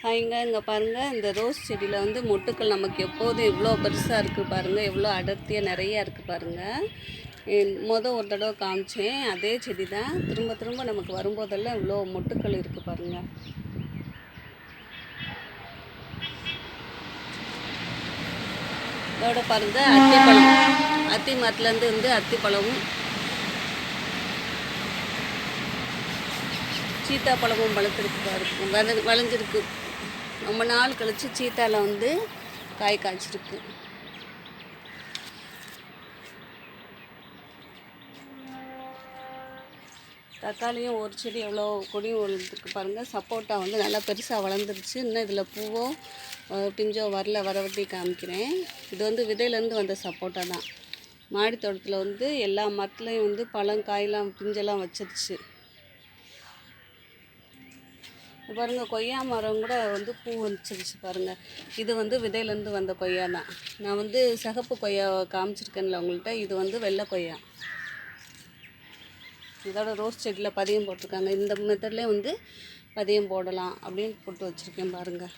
இங்கே பாருங்கள், இந்த ரோஸ் செடியில் வந்து மொட்டுக்கள் நமக்கு எப்போதும் எவ்வளோ பெருசாக இருக்குது பாருங்கள், எவ்வளோ அடர்த்தியாக நிறையா இருக்குது பாருங்கள். ஒரு தடவை காமிச்சேன், அதே செடி தான். திரும்ப திரும்ப நமக்கு வரும்போதெல்லாம் இவ்வளோ மொட்டுக்கள் இருக்குது பாருங்கள். இதோட பாருங்கள், அத்திப்பழம், அத்தி மரத்துலேருந்து வந்து அத்திப்பழமும் சீத்தாப்பழமும் பழுத்திருக்கு பாருங்க, விளைஞ்சிருக்கு. ரொம்ப நாள் கழித்து சீத்தாவில் வந்து காய் காய்ச்சிருக்கு. தக்காளியும் ஒரு செடி எவ்வளோ கொடியும் வளர்ந்துருக்கு பாருங்கள். சப்போட்டா வந்து நல்லா பெருசாக வளர்ந்துருச்சு. இன்னும் இதில் பூவோ பிஞ்சோ வரவட்டி காமிக்கிறேன். இது வந்து விதையிலேருந்து வந்த சப்போட்டா தான். மாடி தோட்டத்தில் வந்து எல்லா மரத்துலேயும் வந்து பழம் காயெல்லாம் பிஞ்செல்லாம் வச்சிருச்சு. பாருங்கள், கொய்யா மரம் கூட வந்து பூ வந்துச்சிருச்சு பாருங்கள். இது வந்து விதையிலேருந்து வந்த கொய்யா தான். நான் வந்து சிகப்பு கொய்யா காமிச்சிருக்கேன்ல உங்கள்கிட்ட, இது வந்து வெள்ளை கொய்யா. இதோட ரோஸ் செடியில் பதியம் போட்டிருக்காங்க. இந்த மெத்தட்லேயே வந்து பதியம் போடலாம் அப்படின்னு போட்டு வச்சுருக்கேன் பாருங்கள்.